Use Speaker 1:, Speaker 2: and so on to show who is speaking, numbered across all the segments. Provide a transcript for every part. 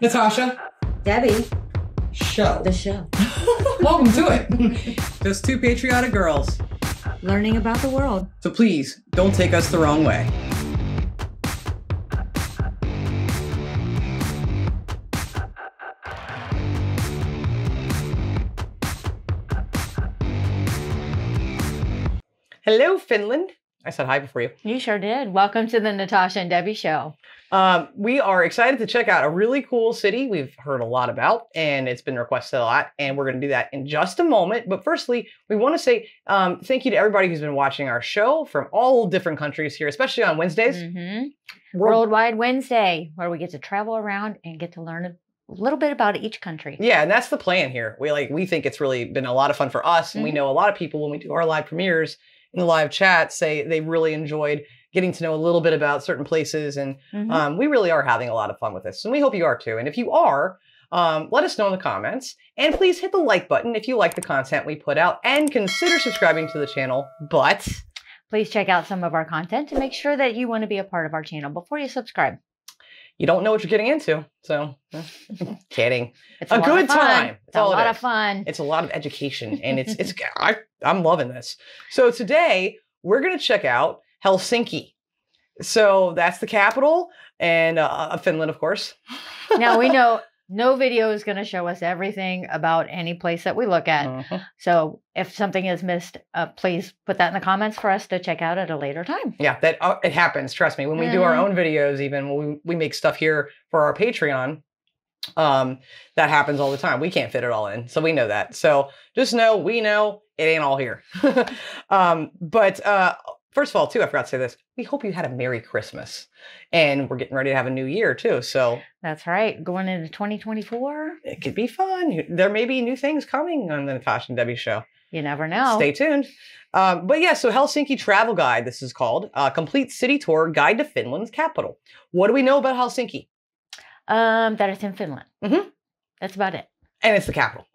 Speaker 1: Natasha.
Speaker 2: Debbie.
Speaker 1: Show.
Speaker 2: The show.
Speaker 1: Welcome to it. Just two patriotic girls.
Speaker 2: Learning about the world.
Speaker 1: So please, don't take us the wrong way. Hello, Finland. I said hi before you.
Speaker 2: You sure did. Welcome to the Natasha and Debbie show.
Speaker 1: We are excited to check out a really cool city we've heard a lot about, and it's been requested a lot, and we're going to do that in just a moment. But firstly, we want to say thank you to everybody who's been watching our show from all different countries here, especially on Wednesdays.
Speaker 2: Worldwide Wednesday, where we get to travel around and get to learn a little bit about each country.
Speaker 1: Yeah, and that's the plan here. We think it's really been a lot of fun for us, and we know a lot of people when we do our live premieres in the live chat say they really enjoyed getting to know a little bit about certain places. And we really are having a lot of fun with this. And we hope you are too. And if you are, let us know in the comments. And please hit the like button if you like the content we put out. And consider subscribing to the channel. But
Speaker 2: please check out some of our content to make sure that you want to be a part of our channel before you subscribe.
Speaker 1: You don't know what you're getting into. So, kidding.
Speaker 2: It's
Speaker 1: a good time.
Speaker 2: It's a lot of fun.
Speaker 1: It's a lot of education. And I'm loving this. So today, we're going to check out Helsinki. So that's the capital, and Finland, of course.
Speaker 2: Now we know no video is going to show us everything about any place that we look at. So if something is missed, please put that in the comments for us to check out at a later time.
Speaker 1: Yeah, that it happens. Trust me. When we do our own videos, even when we make stuff here for our Patreon, that happens all the time. We can't fit it all in, so we know that. So just know we know it ain't all here. First of all, too, I forgot to say this. We hope you had a Merry Christmas. And we're getting ready to have a new year, too. So
Speaker 2: that's right. Going into 2024.
Speaker 1: It could be fun. There may be new things coming on the Natasha and Debbie show.
Speaker 2: You never know.
Speaker 1: Stay tuned. But yeah, so Helsinki Travel Guide, this is called. Complete City Tour Guide to Finland's Capital. What do we know about Helsinki?
Speaker 2: That it's in Finland. That's about it.
Speaker 1: And it's the capital.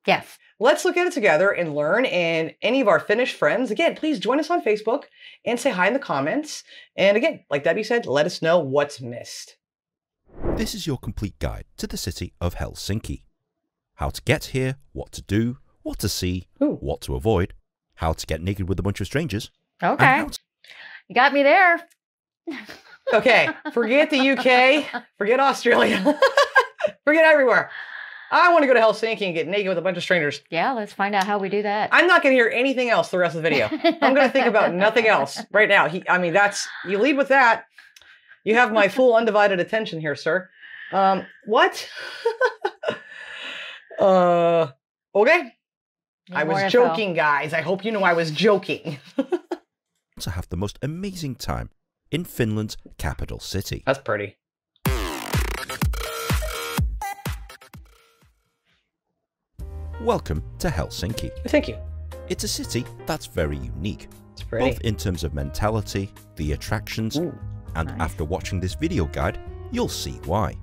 Speaker 2: Yes.
Speaker 1: Let's look at it together and learn. And any of our Finnish friends, again, please join us on Facebook and say hi in the comments. And again, like Debbie said, let us know what's missed.
Speaker 3: This is your complete guide to the city of Helsinki. How to get here, what to do, what to see, what to avoid, how to get naked with a bunch of strangers.
Speaker 2: Okay. You got me there.
Speaker 1: Okay. Forget the UK. Forget Australia. Forget everywhere. I want to go to Helsinki and get naked with a bunch of strangers.
Speaker 2: Yeah, let's find out how we do that.
Speaker 1: I'm not going to hear anything else the rest of the video. I'm going to think about nothing else right now. You lead with that. You have my full undivided attention here, sir. What? Okay. I was joking, guys. I hope you know I was joking.
Speaker 3: To have the most amazing time in Finland's capital city.
Speaker 1: That's pretty.
Speaker 3: Welcome to Helsinki.
Speaker 1: Thank you.
Speaker 3: It's a city that's very unique,
Speaker 1: it's pretty.
Speaker 3: both in terms of mentality, the attractions, and after watching this video guide, you'll see why.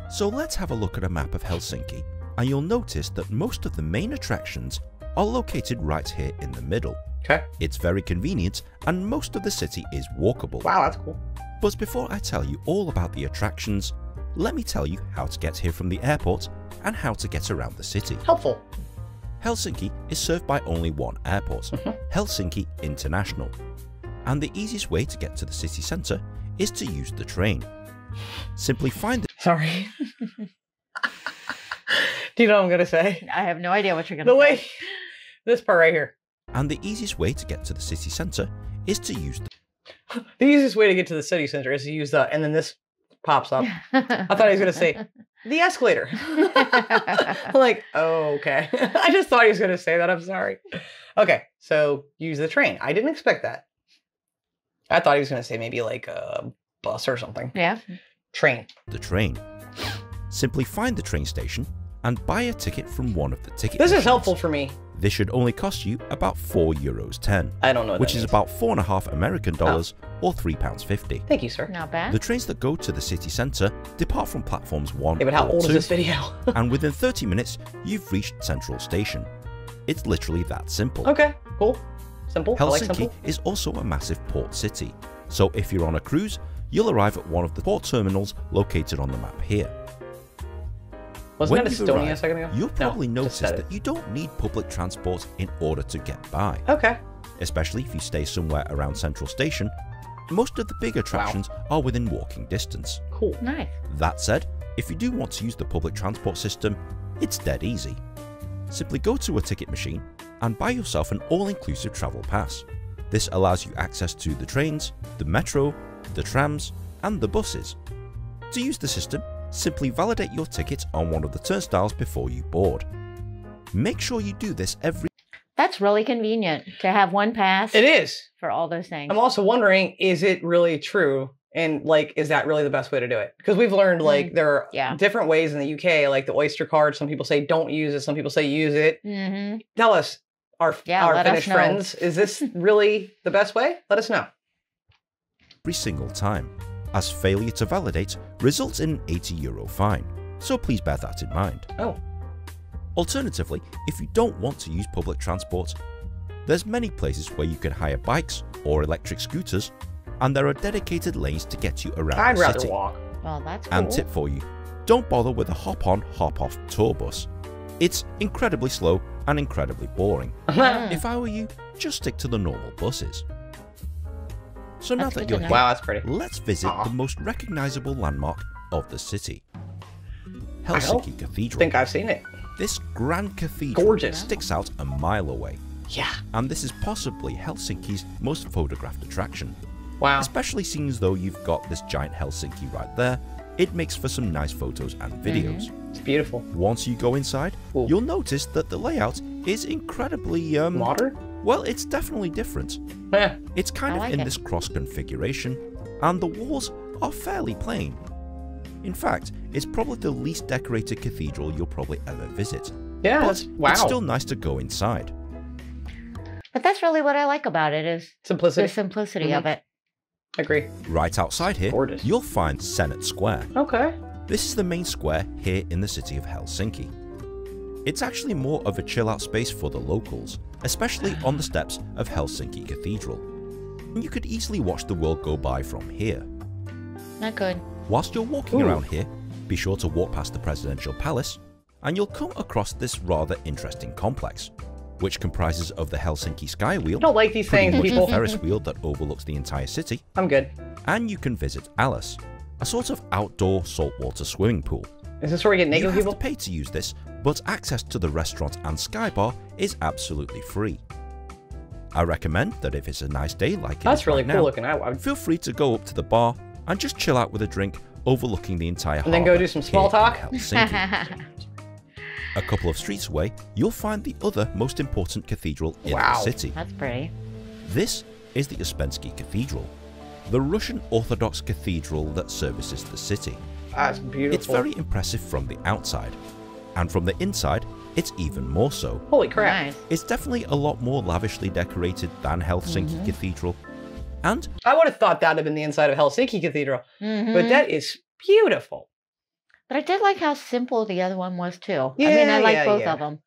Speaker 3: So let's have a look at a map of Helsinki, and you'll notice that most of the main attractions are located right here in the middle.
Speaker 1: Okay.
Speaker 3: It's very convenient, and most of the city is walkable.
Speaker 1: Wow, that's cool.
Speaker 3: But before I tell you all about the attractions, let me tell you how to get here from the airport and how to get around the city.
Speaker 1: Helpful.
Speaker 3: Helsinki is served by only one airport, Helsinki International. And the easiest way to get to the city centre is to use the train. Simply find the...
Speaker 1: Sorry. Do you know what I'm going to say?
Speaker 2: I have no idea what you're going to say.
Speaker 1: This part right here.
Speaker 3: And the easiest way to get to the city centre is to use the...
Speaker 1: The easiest way to get to the city centre is to use the... And then this pops up. I thought he was going to say... The escalator. I'm like, oh, okay. I just thought he was going to say that. I'm sorry. Okay, so use the train. I didn't expect that. I thought he was going to say maybe like a bus or something.
Speaker 2: Yeah.
Speaker 1: Train.
Speaker 3: The train. Simply find the train station and buy a ticket from one of the ticket
Speaker 1: This
Speaker 3: machines.
Speaker 1: is helpful for me.
Speaker 3: This should only cost you about €4.10.
Speaker 1: I don't know what
Speaker 3: which
Speaker 1: that
Speaker 3: is
Speaker 1: means.
Speaker 3: about $4.50 American dollars or £3.50.
Speaker 1: Thank you, sir.
Speaker 2: Not bad.
Speaker 3: The trains that go to the city centre depart from platforms 1
Speaker 1: Yeah, but how
Speaker 3: or
Speaker 1: old
Speaker 3: 2,
Speaker 1: is this video?
Speaker 3: and within 30 minutes, you've reached Central Station. It's literally that simple.
Speaker 1: Okay, cool. Simple. I like
Speaker 3: Helsinki
Speaker 1: simple.
Speaker 3: is also a massive port city, so if you're on a cruise, you'll arrive at one of the port terminals located on the map here.
Speaker 1: Wasn't
Speaker 3: When
Speaker 1: that
Speaker 3: you've
Speaker 1: Estonia a
Speaker 3: arrived,
Speaker 1: second ago?
Speaker 3: you'll probably
Speaker 1: No,
Speaker 3: notice
Speaker 1: just said
Speaker 3: that you don't need public transport in order to get by.
Speaker 1: Okay.
Speaker 3: Especially if you stay somewhere around Central Station, most of the big attractions are within walking distance.
Speaker 1: Cool.
Speaker 2: Nice.
Speaker 3: That said, if you do want to use the public transport system, it's dead easy. Simply go to a ticket machine and buy yourself an all-inclusive travel pass. This allows you access to the trains, the metro, the trams, and the buses. To use the system, simply validate your ticket on one of the turnstiles before you board. Make sure you do this every...
Speaker 2: That's really convenient to have one pass
Speaker 1: It is.
Speaker 2: for all those things.
Speaker 1: I'm also wondering, is it really true? And like, is that really the best way to do it? Because we've learned like there are different ways in the UK, like the Oyster card. Some people say don't use it. Some people say use it. Tell us, our Finnish friends, is this really the best way? Let us know.
Speaker 3: Every single time, as failure to validate results in an €80 fine. So please bear that in mind.
Speaker 1: Oh.
Speaker 3: Alternatively, if you don't want to use public transport, there's many places where you can hire bikes or electric scooters, and there are dedicated lanes to get you around
Speaker 1: I'd
Speaker 3: the
Speaker 1: rather
Speaker 3: city.
Speaker 1: walk.
Speaker 2: Well, that's cool.
Speaker 3: And tip for you, don't bother with a hop-on, hop-off tour bus. It's incredibly slow and incredibly boring. If I were you, just stick to the normal buses. So now that you're here,
Speaker 1: wow, that's pretty.
Speaker 3: let's visit the most recognizable landmark of the city. Helsinki Cathedral.
Speaker 1: I think I've seen it.
Speaker 3: This grand cathedral
Speaker 1: Gorgeous.
Speaker 3: sticks out a mile away.
Speaker 1: Yeah.
Speaker 3: And this is possibly Helsinki's most photographed attraction.
Speaker 1: Wow.
Speaker 3: Especially seeing as though you've got this giant Helsinki right there, it makes for some nice photos and videos.
Speaker 1: It's beautiful.
Speaker 3: Once you go inside, you'll notice that the layout is incredibly
Speaker 1: modern?
Speaker 3: Well, it's definitely different.
Speaker 1: Yeah.
Speaker 3: It's kind of in this cross configuration, and the walls are fairly plain. In fact, it's probably the least decorated cathedral you'll probably ever visit.
Speaker 1: Yeah,
Speaker 3: but
Speaker 1: wow.
Speaker 3: It's still nice to go inside.
Speaker 2: But that's really what I like about it, is
Speaker 1: simplicity.
Speaker 2: The simplicity of it.
Speaker 1: Agree.
Speaker 3: Right outside here, you'll find Senate Square.
Speaker 1: Okay.
Speaker 3: This is the main square here in the city of Helsinki. It's actually more of a chill-out space for the locals, especially on the steps of Helsinki Cathedral. And you could easily watch the world go by from here.
Speaker 2: Not good.
Speaker 3: Whilst you're walking around here, be sure to walk past the Presidential Palace, and you'll come across this rather interesting complex, which comprises of the Helsinki Sky Wheel.
Speaker 1: I don't like these things, people.
Speaker 3: A Ferris wheel that overlooks the entire city.
Speaker 1: I'm good.
Speaker 3: And you can visit Alice, a sort of outdoor saltwater swimming pool.
Speaker 1: Is this where we get naked people?
Speaker 3: You have to pay to use this, but access to the restaurant and sky bar is absolutely free. I recommend that if it's a nice day like it is
Speaker 1: really
Speaker 3: right
Speaker 1: cool
Speaker 3: now,
Speaker 1: looking.
Speaker 3: feel free to go up to the bar and just chill out with a drink overlooking the entire
Speaker 1: and then go do some small talk.
Speaker 3: A couple of streets away, you'll find the other most important cathedral in the city.
Speaker 2: That's pretty.
Speaker 3: This is the Uspensky Cathedral, the Russian Orthodox cathedral that services the city.
Speaker 1: That's beautiful.
Speaker 3: It's very impressive from the outside, and from the inside, it's even more so.
Speaker 1: Holy crap.
Speaker 2: Nice.
Speaker 3: It's definitely a lot more lavishly decorated than Helsinki Cathedral. And
Speaker 1: I would have thought that would have been the inside of Helsinki Cathedral, but that is beautiful.
Speaker 2: But I did like how simple the other one was too.
Speaker 1: Yeah,
Speaker 2: I mean, I like both of them.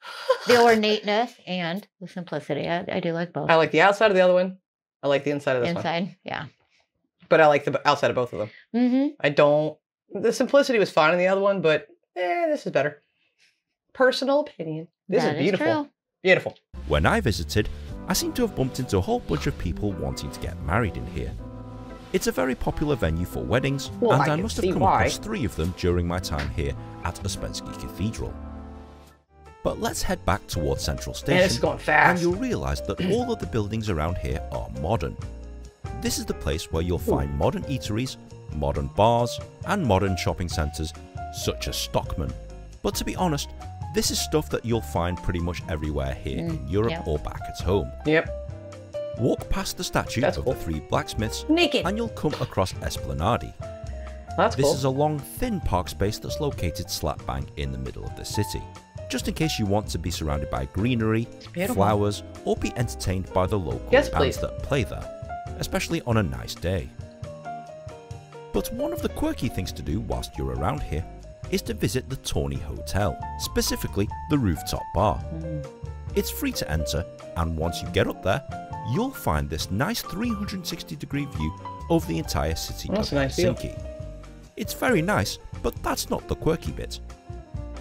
Speaker 2: The ornateness and the simplicity. I do like both.
Speaker 1: I like the outside of the other one. I like the inside of this one.
Speaker 2: Inside, yeah.
Speaker 1: But I like the outside of both of them. I don't... The simplicity was fine in the other one, but this is better. Personal opinion. This is beautiful.
Speaker 2: True.
Speaker 1: Beautiful.
Speaker 3: when I visited, I seem to have bumped into a whole bunch of people wanting to get married in here. It's a very popular venue for weddings, and I must have come across 3 of them during my time here at Uspensky Cathedral. But let's head back towards Central Station,
Speaker 1: this is going fast.
Speaker 3: and you'll realise that all of the buildings around here are modern. This is the place where you'll find modern eateries, modern bars, and modern shopping centres, such as Stockman. But to be honest, this is stuff that you'll find pretty much everywhere here in Europe or back at home. Walk past the statue of the 3 blacksmiths, and you'll come across Esplanade. This is a long, thin park space that's located slap bang in the middle of the city, just in case you want to be surrounded by greenery, flowers, or be entertained by the local bands that play there, especially on a nice day. But one of the quirky things to do whilst you're around here is to visit the Tawny Hotel, specifically the rooftop bar. It's free to enter, and once you get up there, you'll find this nice 360-degree view over the entire city of
Speaker 1: That's a nice view.
Speaker 3: Helsinki. It's very nice, but that's not the quirky bit.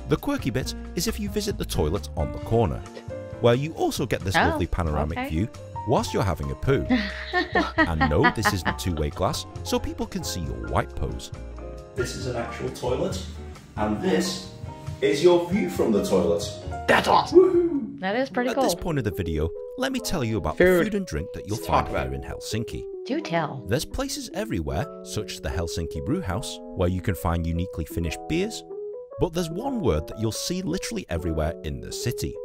Speaker 3: The quirky bit is if you visit the toilet on the corner, where you also get this lovely panoramic view whilst you're having a poo. And no, this isn't two-way glass, so people can see your white pose. This is an actual toilet, and this is your view from the toilet.
Speaker 1: That's awesome.
Speaker 2: That is pretty
Speaker 3: At
Speaker 2: cool.
Speaker 3: this point of the video, let me tell you about the food and drink that you'll find here in Helsinki.
Speaker 2: Do tell.
Speaker 3: There's places everywhere, such as the Helsinki Brewhouse, where you can find uniquely finished beers, but there's one word that you'll see literally everywhere in the city.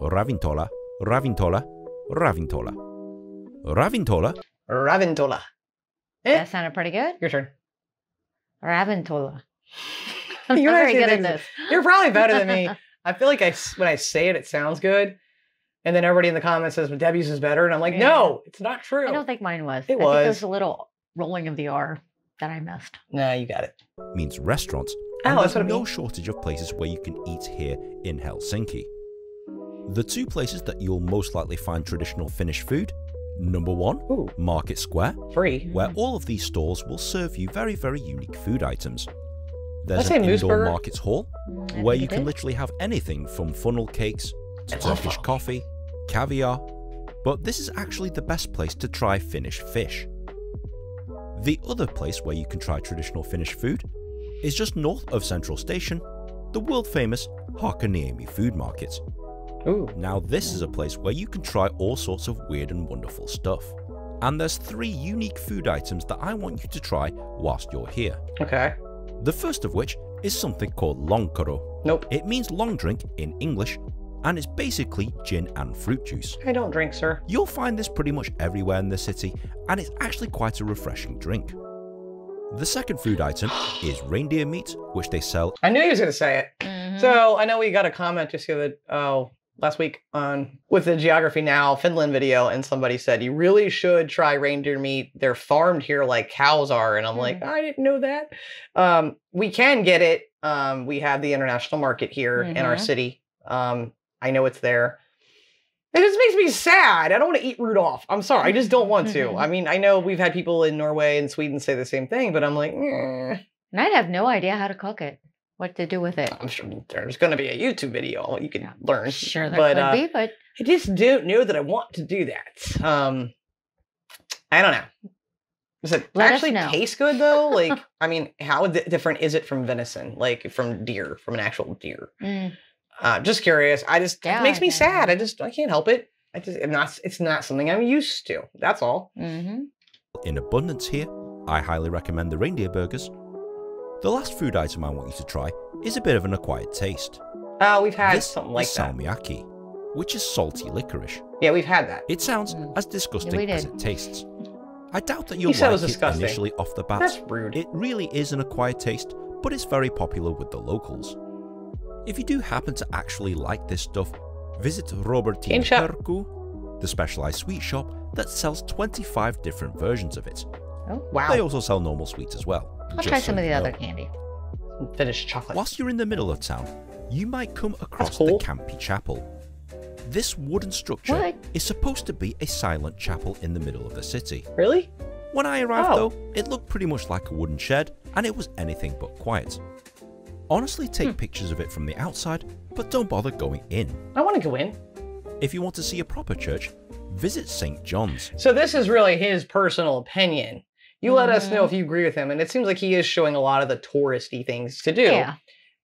Speaker 3: Ravintola, ravintola, ravintola. Ravintola.
Speaker 1: Ravintola.
Speaker 2: That sounded pretty good.
Speaker 1: Your turn.
Speaker 2: Ravintola. I'm
Speaker 1: You're
Speaker 2: not very
Speaker 1: actually
Speaker 2: good at
Speaker 1: thinking-
Speaker 2: this.
Speaker 1: You're probably better than me. I feel like when I say it, it sounds good. And then everybody in the comments says, well, Debbie's is better. And I'm like, no, it's not true.
Speaker 2: I don't think mine was.
Speaker 1: It
Speaker 2: I think
Speaker 1: was.
Speaker 2: there's a little rolling of the R that I missed.
Speaker 1: Nah, you got it.
Speaker 3: Means restaurants.
Speaker 1: Oh,
Speaker 3: And
Speaker 1: that's
Speaker 3: there's
Speaker 1: what it
Speaker 3: no
Speaker 1: means.
Speaker 3: shortage of places where you can eat here in Helsinki. The two places that you'll most likely find traditional Finnish food. Number one,
Speaker 1: Ooh.
Speaker 3: Market Square,
Speaker 1: Free.
Speaker 3: where all of these stalls will serve you very, very unique food items. There's
Speaker 1: say
Speaker 3: an
Speaker 1: Moose
Speaker 3: indoor
Speaker 1: Burger?
Speaker 3: markets hall,
Speaker 2: I
Speaker 3: where
Speaker 2: think
Speaker 3: you
Speaker 2: it
Speaker 3: can
Speaker 2: did.
Speaker 3: literally have anything from funnel cakes to
Speaker 1: I love
Speaker 3: Turkish
Speaker 1: funnel
Speaker 3: coffee, caviar, but this is actually the best place to try Finnish fish. The other place where you can try traditional Finnish food is just north of Central Station, the world-famous Hakaniemi Food Market.
Speaker 1: Ooh.
Speaker 3: Now this is a place where you can try all sorts of weird and wonderful stuff. And there's 3 unique food items that I want you to try whilst you're here.
Speaker 1: Okay.
Speaker 3: The first of which is something called lonkaro.
Speaker 1: Nope.
Speaker 3: It means long drink in English, and it's basically gin and fruit juice.
Speaker 1: I don't drink, sir.
Speaker 3: You'll find this pretty much everywhere in the city, and it's actually quite a refreshing drink. The second food item is reindeer meat, which they sell.
Speaker 1: I knew he was going to say it.
Speaker 2: Mhm.
Speaker 1: So I know we got a comment just the other, last week with the Geography Now Finland video, and somebody said, you really should try reindeer meat. They're farmed here like cows are. And I'm like, I didn't know that. We can get it. We have the international market here in our city. I know it's there. It just makes me sad. I don't want to eat Rudolph. I'm sorry. I just don't want to. I mean, I know we've had people in Norway and Sweden say the same thing, but I'm like,
Speaker 2: And I'd have no idea how to cook it. What to do with it.
Speaker 1: I'm sure there's going to be a YouTube video you can learn.
Speaker 2: Sure, there could be, but
Speaker 1: I just don't know that I want to do that. I don't know. Does it
Speaker 2: Let us
Speaker 1: actually
Speaker 2: know.
Speaker 1: taste good though? Like, I mean, how different is it from venison? Like from deer, from an actual deer? Just curious. It makes me sad. I can't help it. It's not something I'm used to. That's all.
Speaker 2: Mm-hmm.
Speaker 3: In abundance here, I highly recommend the reindeer burgers. The last food item I want you to try is a bit of an acquired taste.
Speaker 1: We've had
Speaker 3: This
Speaker 1: something like
Speaker 3: is
Speaker 1: that.
Speaker 3: salmiakki, which is salty licorice.
Speaker 1: Yeah, we've had that.
Speaker 3: It sounds as
Speaker 2: we
Speaker 3: disgusting as
Speaker 2: did.
Speaker 3: it tastes. I doubt that you'll
Speaker 1: said it
Speaker 3: like
Speaker 1: was
Speaker 3: it
Speaker 1: disgusting.
Speaker 3: initially off the bat.
Speaker 1: That's rude.
Speaker 3: It really is an acquired taste, but it's very popular with the locals. If you do happen to actually like this stuff, visit Robertin
Speaker 1: Cane shop.
Speaker 3: Herkku, the specialized sweet shop that sells 25 different versions of it.
Speaker 2: Oh,
Speaker 1: Wow.
Speaker 3: They also sell normal sweets as well.
Speaker 2: I'll
Speaker 3: just
Speaker 2: try
Speaker 3: so
Speaker 2: some of
Speaker 3: you
Speaker 2: the
Speaker 3: know.
Speaker 2: other candy.
Speaker 1: Finished chocolate.
Speaker 3: Whilst you're in the middle of town, you might come across
Speaker 1: cool.
Speaker 3: the Campi Chapel. This wooden structure
Speaker 2: What?
Speaker 3: is supposed to be a silent chapel in the middle of the city.
Speaker 1: Really?
Speaker 3: When I arrived
Speaker 1: Oh.
Speaker 3: though, it looked pretty much like a wooden shed, and it was anything but quiet. Honestly, take pictures of it from the outside, but don't bother going in.
Speaker 1: I want to go in.
Speaker 3: If you want to see a proper church, visit St. John's.
Speaker 1: So this is really his personal opinion. You let us know if you agree with him. And it seems like he is showing a lot of the touristy things to do.
Speaker 2: Yeah.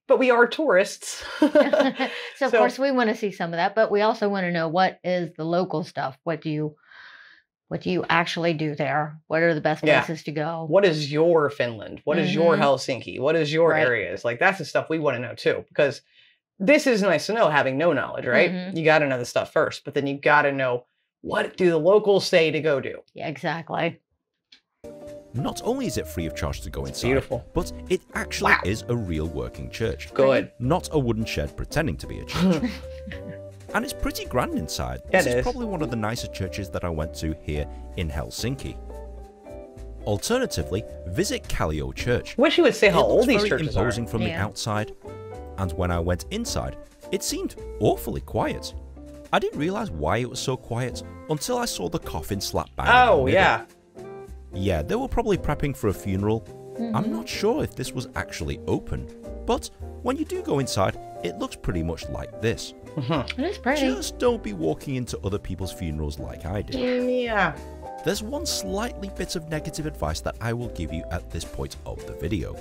Speaker 1: But we are tourists.
Speaker 2: So of course we want to see some of that, but we also want to know what is the local stuff. What do you actually do there? What are the best
Speaker 1: Yeah.
Speaker 2: places to go?
Speaker 1: What is your Finland? What is your
Speaker 2: Mhm.
Speaker 1: Helsinki? What is your
Speaker 2: Right.
Speaker 1: areas? Like that's the stuff we want to know too. Because this is nice to know having no knowledge, right?
Speaker 2: Mhm.
Speaker 1: You got to know the stuff first, but then you got to know what do the locals say to go do.
Speaker 2: Yeah, exactly.
Speaker 3: Not only is it free of charge to go inside,
Speaker 1: beautiful.
Speaker 3: but it actually
Speaker 1: Wow.
Speaker 3: is a real working church.
Speaker 1: Good.
Speaker 3: Not a wooden shed pretending to be a church. And it's pretty grand inside.
Speaker 1: Yeah,
Speaker 3: This
Speaker 1: it
Speaker 3: is
Speaker 1: is.
Speaker 3: probably one of the nicer churches that I went to here in Helsinki. Alternatively, visit Kallio Church.
Speaker 1: Wish you would say how
Speaker 3: It looks
Speaker 1: old these
Speaker 3: very
Speaker 1: churches
Speaker 3: imposing
Speaker 1: are.
Speaker 3: from the
Speaker 2: Yeah.
Speaker 3: outside, and when I went inside, it seemed awfully quiet. I didn't realize why it was so quiet until I saw the coffin slap bang in the
Speaker 1: Oh,
Speaker 3: middle.
Speaker 1: yeah.
Speaker 3: Yeah, they were probably prepping for a funeral. I'm not sure if this was actually open, but when you do go inside, it looks pretty much like this.
Speaker 2: It is pretty.
Speaker 3: Just don't be walking into other people's funerals like I did.
Speaker 1: Yeah.
Speaker 3: There's one slightly bit of negative advice that I will give you at this point of the video.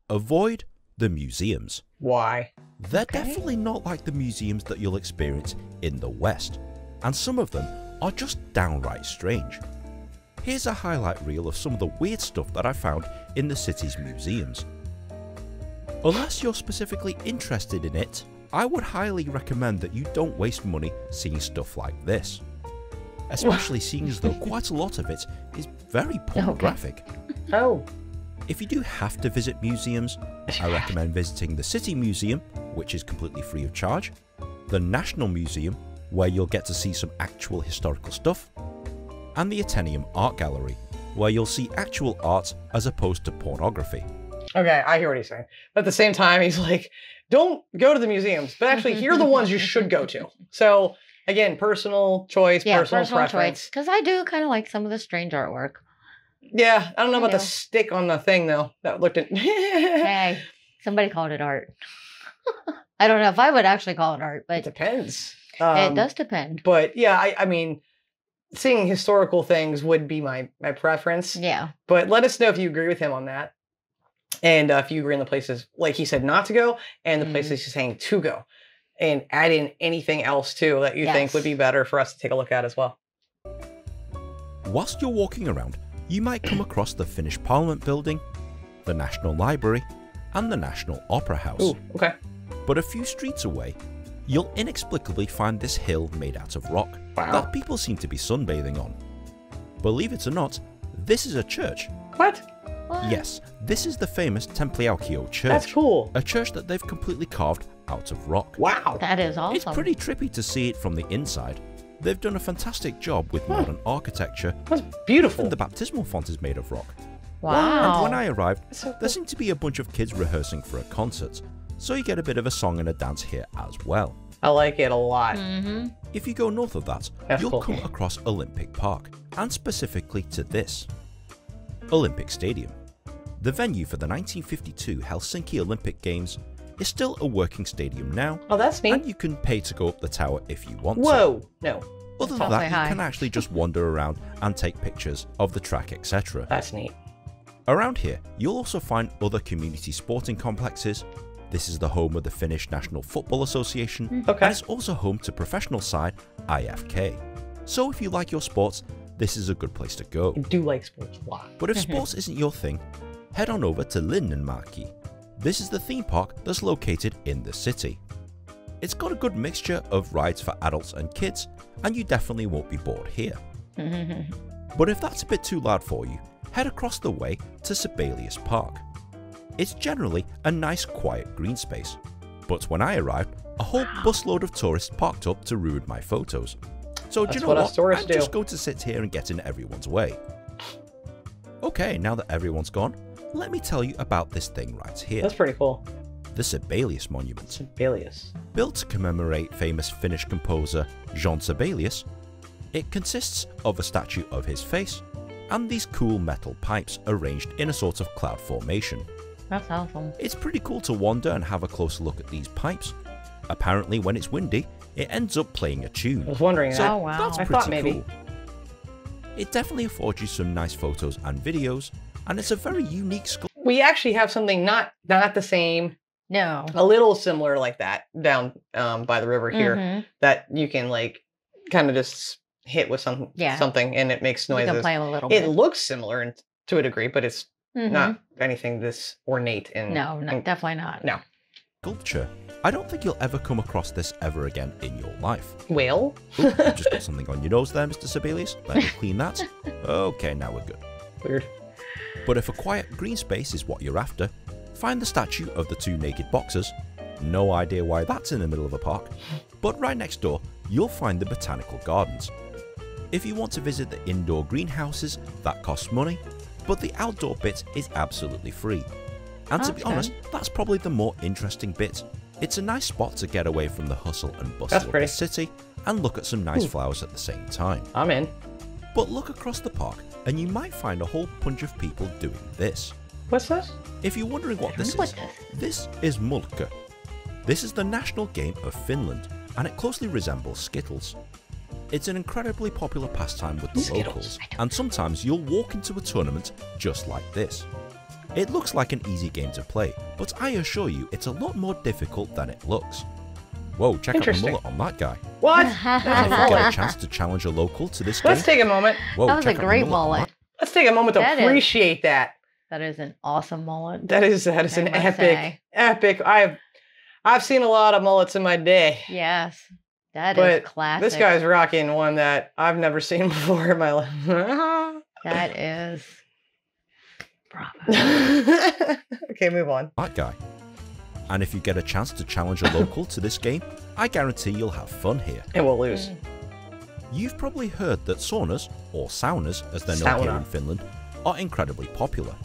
Speaker 3: Avoid the museums.
Speaker 1: Why?
Speaker 3: They're definitely not like the museums that you'll experience in the West, and some of them are just downright strange. Here's a highlight reel of some of the weird stuff that I found in the city's museums. Unless you're specifically interested in it, I would highly recommend that you don't waste money seeing stuff like this. Especially seeing as though quite a lot of it is very pornographic.
Speaker 1: Oh.
Speaker 3: If you do have to visit museums, I recommend visiting the City Museum, which is completely free of charge, the National Museum, where you'll get to see some actual historical stuff, and the Athenaeum Art Gallery, where you'll see actual art as opposed to pornography.
Speaker 1: Okay, I hear what he's saying. But at the same time, he's like, don't go to the museums, but actually here are the ones you should go to. So again, personal choice, personal preference.
Speaker 2: Because I do kind of like some of the strange artwork.
Speaker 1: Yeah, I don't know about the stick on the thing though. That looked at.
Speaker 2: Hey, somebody called it art. I don't know if I would actually call it art, but
Speaker 1: it depends.
Speaker 2: It does depend.
Speaker 1: But yeah, I mean, seeing historical things would be my preference.
Speaker 2: Yeah.
Speaker 1: But let us know if you agree with him on that. And if you agree on the places, like he said, not to go, and the places he's saying to go. And add in anything else, too, that you think would be better for us to take a look at as well.
Speaker 3: Whilst you're walking around, you might come across the Finnish Parliament Building, the National Library, and the National Opera House.
Speaker 1: Ooh, okay.
Speaker 3: But a few streets away, you'll inexplicably find this hill made out of rock that people seem to be sunbathing on. Believe it or not, this is a church.
Speaker 1: What?
Speaker 3: Yes, this is the famous Templiauchio Church.
Speaker 1: That's cool.
Speaker 3: A church that they've completely carved out of rock.
Speaker 1: Wow.
Speaker 2: That is awesome.
Speaker 3: It's pretty trippy to see it from the inside. They've done a fantastic job with modern architecture.
Speaker 1: That's beautiful.
Speaker 3: Even the baptismal font is made of rock.
Speaker 2: Wow.
Speaker 3: And when I arrived, there seemed to be a bunch of kids rehearsing for a concert, so you get a bit of a song and a dance here as well.
Speaker 1: I like it a lot.
Speaker 3: If you go north of that, you'll come across Olympic Park, and specifically to this. Olympic Stadium. The venue for the 1952 Helsinki Olympic Games is still a working stadium now.
Speaker 1: Oh, that's neat.
Speaker 3: And you can pay to go up the tower if you want to.
Speaker 1: Whoa, no.
Speaker 3: Other than that, you can actually just wander around and take pictures of the track, etc.
Speaker 1: That's neat.
Speaker 3: Around here, you'll also find other community sporting complexes. This is the home of the Finnish National Football Association,
Speaker 1: Okay.
Speaker 3: and it's also home to professional side IFK. So if you like your sports, this is a good place to go.
Speaker 1: I do like sports a lot.
Speaker 3: But if sports isn't your thing, head on over to Linnanmäki. This is the theme park that's located in the city. It's got a good mixture of rides for adults and kids, and you definitely won't be bored here. But if that's a bit too loud for you, head across the way to Sibelius Park. It's generally a nice quiet green space, but when I arrived, a whole busload of tourists parked up to ruin my photos. So do you know what? I'm just going to sit here and get in everyone's way. Okay, now that everyone's gone, let me tell you about this thing right here.
Speaker 1: That's pretty cool.
Speaker 3: The Sibelius Monument.
Speaker 1: Sibelius.
Speaker 3: Built to commemorate famous Finnish composer Jean Sibelius, it consists of a statue of his face and these cool metal pipes arranged in a sort of cloud formation.
Speaker 2: That's awesome.
Speaker 3: It's pretty cool to wander and have a closer look at these pipes. Apparently, when it's windy, it ends up playing a tune.
Speaker 1: I was wondering
Speaker 3: so
Speaker 1: that.
Speaker 2: Oh, wow.
Speaker 3: That's
Speaker 1: I
Speaker 3: pretty
Speaker 1: thought maybe.
Speaker 3: cool. It definitely affords you some nice photos and videos, and it's a very unique sculpture.
Speaker 1: We actually have something not the same,
Speaker 2: No.
Speaker 1: a little similar like that down by the river here that you can like kind of just hit with something and it makes noises.
Speaker 2: You can play a little bit.
Speaker 1: It looks similar to a degree, but it's not anything this ornate.
Speaker 2: No, definitely not.
Speaker 1: No.
Speaker 3: Sculpture. I don't think you'll ever come across this ever again in your life.
Speaker 1: Well?
Speaker 3: Ooh, you just got something on your nose there, Mr. Sibelius. Let me clean that. Okay, now we're good.
Speaker 1: Weird.
Speaker 3: But if a quiet green space is what you're after, find the statue of the two naked boxers. No idea why that's in the middle of a park. But right next door, you'll find the botanical gardens. If you want to visit the indoor greenhouses, that costs money, but the outdoor bit is absolutely free. And to be honest, that's probably the more interesting bit. It's a nice spot to get away from the hustle and bustle of the city and look at some nice flowers at the same time.
Speaker 1: I'm in.
Speaker 3: But look across the park and you might find a whole bunch of people doing this.
Speaker 1: What's this?
Speaker 3: If you're wondering what this is, this is mulka. This is the national game of Finland, and it closely resembles Skittles. It's an incredibly popular pastime with the locals, and sometimes you'll walk into a tournament just like this. It looks like an easy game to play, but I assure you it's a lot more difficult than it looks. Whoa, check out the mullet on that guy.
Speaker 1: What?
Speaker 3: And if you get a chance to challenge a local to this game...
Speaker 1: Let's take a moment.
Speaker 3: Whoa,
Speaker 2: that was a great mullet.
Speaker 1: Let's take a moment to appreciate that.
Speaker 2: That is an awesome mullet.
Speaker 1: That is an epic. I've seen a lot of mullets in my day.
Speaker 2: Yes. That is classic.
Speaker 1: This guy's rocking one that I've never seen before in my life.
Speaker 2: That is... Bravo.
Speaker 1: Okay, move on.
Speaker 3: That guy. And if you get a chance to challenge a local to this game, I guarantee you'll have fun here.
Speaker 1: And we'll lose.
Speaker 3: You've probably heard that saunas, or saunas as they're known here in Finland, are incredibly popular.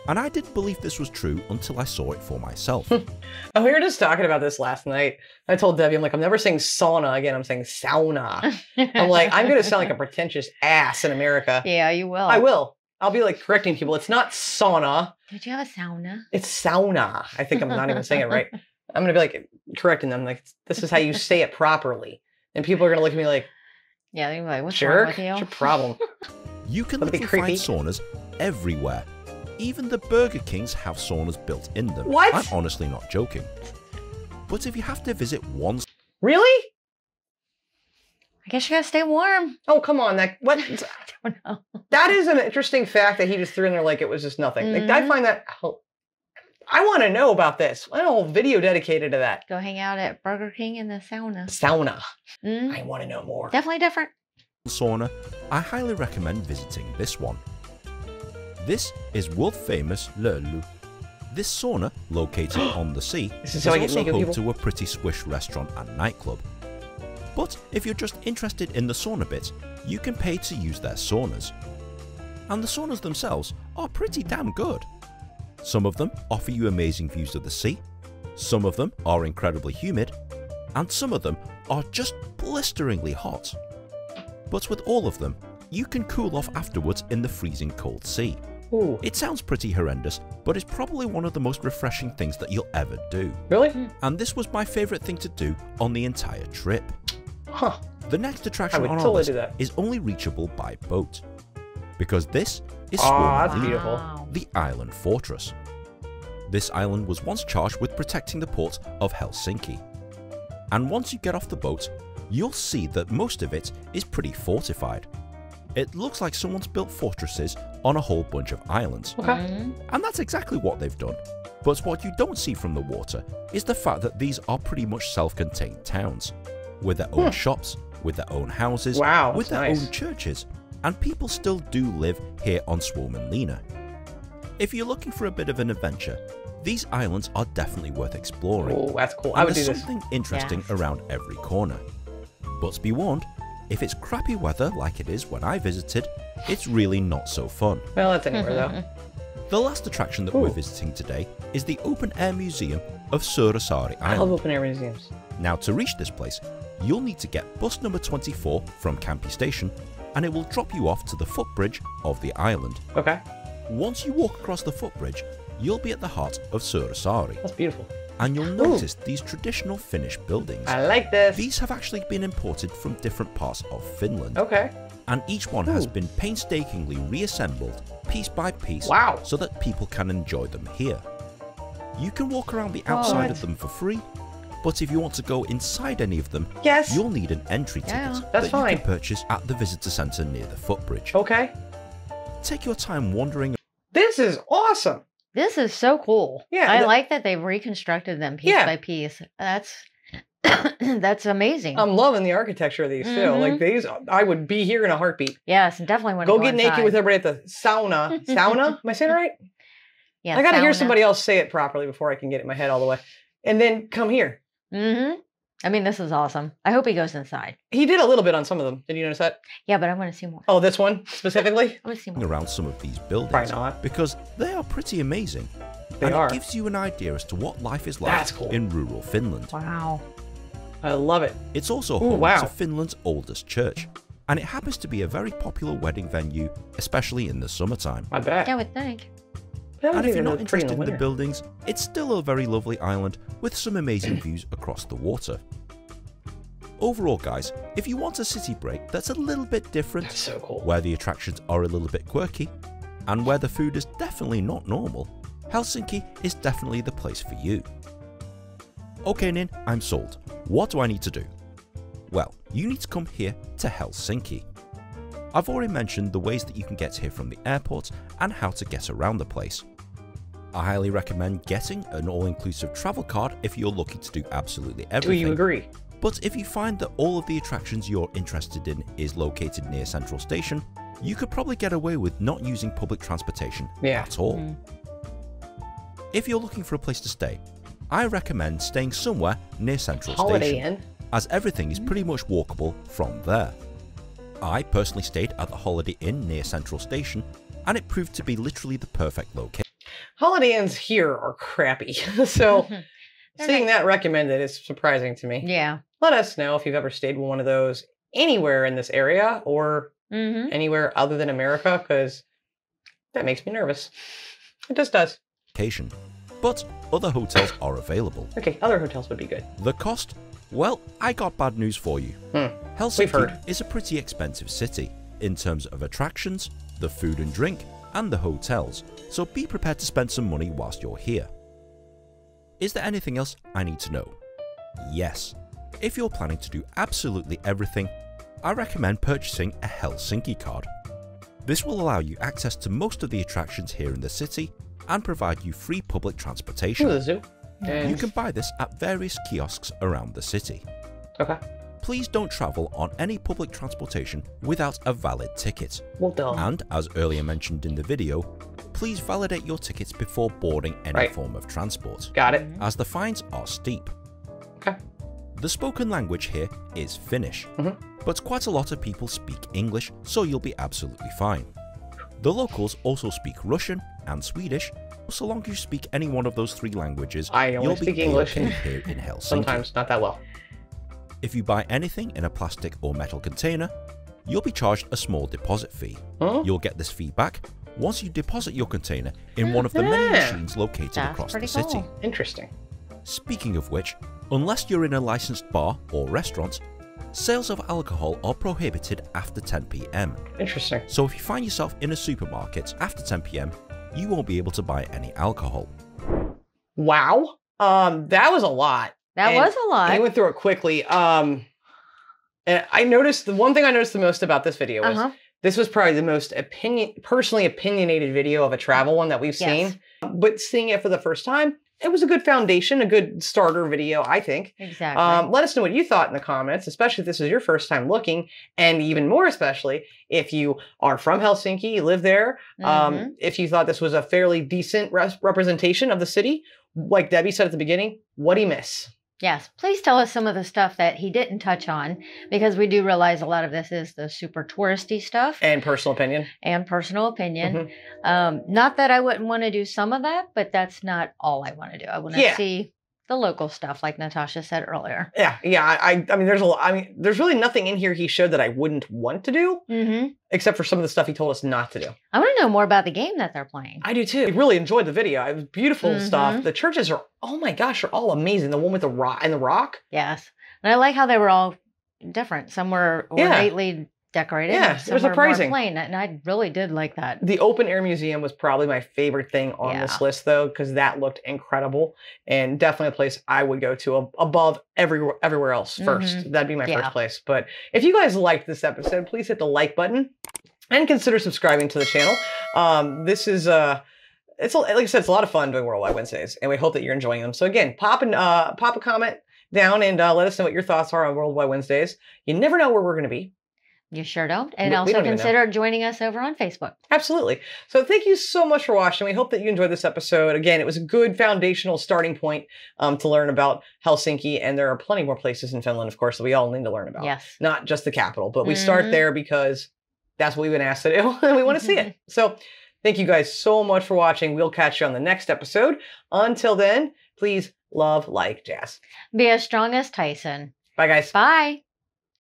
Speaker 3: And I didn't believe this was true until I saw it for myself.
Speaker 1: Oh, we were just talking about this last night. I told Debbie, I'm like, I'm never saying sauna again. I'm saying sauna. I'm like, I'm going to sound like a pretentious ass in America.
Speaker 2: Yeah, you will.
Speaker 1: I will. I'll be like correcting people. It's not sauna.
Speaker 2: Did you have a sauna?
Speaker 1: It's sauna. I think I'm not even saying it right. I'm going to be like correcting them. Like, this is how you say it properly. And people are going to look at me like,
Speaker 2: yeah, they're like, what's
Speaker 1: wrong
Speaker 2: with you?
Speaker 1: What's your problem?
Speaker 3: You can literally find saunas everywhere. Even the Burger Kings have saunas built in them.
Speaker 1: What?
Speaker 3: I'm honestly not joking. But if you have to visit one...
Speaker 1: Really?
Speaker 2: I guess you gotta stay warm.
Speaker 1: Oh, come on. What?
Speaker 2: I don't know.
Speaker 1: That is an interesting fact that he just threw in there like it was just nothing. Like, I find that... I want to know about this. I want a whole video dedicated to that.
Speaker 2: Go hang out at Burger King in the sauna.
Speaker 1: Sauna. I want to know more.
Speaker 2: Definitely different.
Speaker 3: Sauna, I highly recommend visiting this one. This is world famous Löllu. This sauna, located on the sea, is also home to a pretty swish restaurant and nightclub. But if you're just interested in the sauna bit, you can pay to use their saunas. And the saunas themselves are pretty damn good. Some of them offer you amazing views of the sea, some of them are incredibly humid, and some of them are just blisteringly hot. But with all of them, you can cool off afterwards in the freezing cold sea.
Speaker 1: Ooh.
Speaker 3: It sounds pretty horrendous, but it's probably one of the most refreshing things that you'll ever do.
Speaker 1: Really?
Speaker 3: And this was my favourite thing to do on the entire trip.
Speaker 1: Huh.
Speaker 3: The next attraction on our list is only reachable by boat. Because this is Suomenlinna, the island fortress. This island was once charged with protecting the port of Helsinki. And once you get off the boat, you'll see that most of it is pretty fortified. It looks like someone's built fortresses on a whole bunch of islands. And that's exactly what they've done. But what you don't see from the water is the fact that these are pretty much self-contained towns, with their own shops, with their own houses, with their own churches, and people still do live here on Suomenlinna. If you're looking for a bit of an adventure, these islands are definitely worth exploring.
Speaker 1: Oh, that's cool.
Speaker 3: And there's something interesting around every corner. But be warned, if it's crappy weather like it is when I visited, it's really not so fun.
Speaker 1: Well, that's anywhere though.
Speaker 3: The last attraction that we're visiting today is the Open Air Museum of Suursaari Island.
Speaker 1: I love open air museums.
Speaker 3: Now, to reach this place, you'll need to get bus number 24 from Kamppi Station, and it will drop you off to the footbridge of the island.
Speaker 1: Okay.
Speaker 3: Once you walk across the footbridge, you'll be at the heart of Suursaari.
Speaker 1: That's beautiful.
Speaker 3: And you'll notice these traditional Finnish buildings.
Speaker 1: I like this.
Speaker 3: These have actually been imported from different parts of Finland.
Speaker 1: Okay.
Speaker 3: And each one has been painstakingly reassembled, piece by piece, so that people can enjoy them here. You can walk around the outside of them for free, but if you want to go inside any of them, you'll need an entry ticket that you can purchase at the visitor centre near the footbridge.
Speaker 1: Okay.
Speaker 3: Take your time wandering.
Speaker 1: This is awesome.
Speaker 2: This is so cool.
Speaker 1: Yeah,
Speaker 2: I like that they've reconstructed them piece by piece. That's that's amazing.
Speaker 1: I'm loving the architecture of these too. Like these, I would be here in a heartbeat.
Speaker 2: Yes, definitely want
Speaker 1: to
Speaker 2: go
Speaker 1: get naked with everybody at the sauna. Sauna? Am I saying it right?
Speaker 2: Yeah.
Speaker 1: I got to hear somebody else say it properly before I can get it in my head all the way. And then come here.
Speaker 2: I mean, this is awesome. I hope he goes inside.
Speaker 1: He did a little bit on some of them. Did you notice that?
Speaker 2: Yeah, but I want to see more.
Speaker 1: Oh, this one specifically?
Speaker 2: I want to see more.
Speaker 3: Around some of these buildings.
Speaker 1: Probably not.
Speaker 3: Because they are pretty amazing.
Speaker 1: They are.
Speaker 3: It gives you an idea as to what life is like in rural Finland.
Speaker 2: Wow.
Speaker 1: I love it.
Speaker 3: It's also home to Finland's oldest church. and it happens to be a very popular wedding venue, especially in the summertime.
Speaker 1: I bet.
Speaker 2: I would think.
Speaker 3: And if you're not interested in the buildings, it's still a very lovely island with some amazing views across the water. Overall, guys, if you want a city break that's a little bit different,
Speaker 1: That's so cool.
Speaker 3: where the attractions are a little bit quirky, and where the food is definitely not normal, Helsinki is definitely the place for you. Okay, Nin, I'm sold. What do I need to do? Well, you need to come here to Helsinki. I've already mentioned the ways that you can get here from the airport and how to get around the place. I highly recommend getting an all-inclusive travel card if you're looking to do absolutely everything.
Speaker 1: Do you agree?
Speaker 3: But if you find that all of the attractions you're interested in is located near Central Station, you could probably get away with not using public transportation at all. If you're looking for a place to stay, I recommend staying somewhere near Central
Speaker 1: Holiday
Speaker 3: Station,
Speaker 1: Inn.
Speaker 3: as everything is pretty much walkable from there. I personally stayed at the Holiday Inn near Central Station, and it proved to be literally the perfect location.
Speaker 1: Holiday Inns here are crappy, so seeing that recommended is surprising to me.
Speaker 2: Yeah.
Speaker 1: Let us know if you've ever stayed with one of those anywhere in this area or anywhere other than America, because that makes me nervous. It just does.
Speaker 3: But other hotels are available.
Speaker 1: Okay, other hotels would be good.
Speaker 3: The cost? Well, I got bad news for you. Helsinki is a pretty expensive city in terms of attractions, the food and drink, and the hotels, so be prepared to spend some money whilst you're here. Is there anything else I need to know? Yes. If you're planning to do absolutely everything, I recommend purchasing a Helsinki card. This will allow you access to most of the attractions here in the city and provide you free public transportation.
Speaker 1: The zoo.
Speaker 3: You can buy this at various kiosks around the city.
Speaker 1: Okay.
Speaker 3: Please don't travel on any public transportation without a valid ticket.
Speaker 1: Well done.
Speaker 3: And as earlier mentioned in the video, please validate your tickets before boarding any form of transport.
Speaker 1: Got it.
Speaker 3: As the fines are steep.
Speaker 1: Okay.
Speaker 3: The spoken language here is Finnish, but quite a lot of people speak English, so you'll be absolutely fine. The locals also speak Russian and Swedish, so long as you speak any one of those three languages,
Speaker 1: I only speak English
Speaker 3: here in Helsinki.
Speaker 1: Sometimes not that well.
Speaker 3: If you buy anything in a plastic or metal container, you'll be charged a small deposit fee. You'll get this fee back once you deposit your container in one of the many machines located across the city.
Speaker 1: Interesting.
Speaker 3: Speaking of which, unless you're in a licensed bar or restaurant, sales of alcohol are prohibited after 10 p.m.
Speaker 1: Interesting.
Speaker 3: So if you find yourself in a supermarket after 10 p.m, you won't be able to buy any alcohol.
Speaker 1: Wow. That was a lot.
Speaker 2: That was a lot.
Speaker 1: I went through it quickly. And I noticed, the one thing I noticed the most about this video was this was probably the most personally opinionated video of a travel one that we've seen. But seeing it for the first time, it was a good foundation, a good starter video, I think.
Speaker 2: Exactly.
Speaker 1: Let us know what you thought in the comments, especially if this is your first time looking, and even more especially if you are from Helsinki, you live there, if you thought this was a fairly decent representation of the city. Like Debbie said at the beginning, what'd he miss?
Speaker 2: Yes, please tell us some of the stuff that he didn't touch on, because we do realize a lot of this is the super touristy stuff.
Speaker 1: And personal opinion.
Speaker 2: Not that I wouldn't want to do some of that, but that's not all I want to do. I want to see the local stuff, like Natasha said earlier.
Speaker 1: I mean, there's really nothing in here he showed that I wouldn't want to do, except for some of the stuff he told us not to do.
Speaker 2: I want to know more about the game that they're playing.
Speaker 1: I do too. I really enjoyed the video. It was beautiful stuff. The churches are, oh my gosh, are all amazing. The one with the rock and the rock.
Speaker 2: Yes, and I like how they were all different. Some were ornately decorated.
Speaker 1: Yeah,
Speaker 2: some
Speaker 1: it was surprising.
Speaker 2: More plain, and I really did like that.
Speaker 1: The open air museum was probably my favorite thing on this list, though, because that looked incredible, and definitely a place I would go to above everywhere else first. That'd be my first place. But if you guys liked this episode, please hit the like button and consider subscribing to the channel. This is it's like I said, it's a lot of fun doing Worldwide Wednesdays, and we hope that you're enjoying them. So again, pop a comment down and let us know what your thoughts are on Worldwide Wednesdays. You never know where we're going to be.
Speaker 2: You sure don't. And also consider joining us over on Facebook.
Speaker 1: Absolutely. So thank you so much for watching. We hope that you enjoyed this episode. Again, it was a good foundational starting point to learn about Helsinki. And there are plenty more places in Finland, of course, that we all need to learn about.
Speaker 2: Yes.
Speaker 1: Not just the capital, but we start there because that's what we've been asked to do and we want to see it. So thank you guys so much for watching. We'll catch you on the next episode. Until then, please love, like, jazz.
Speaker 2: Be as strong as Tyson.
Speaker 1: Bye, guys.
Speaker 2: Bye.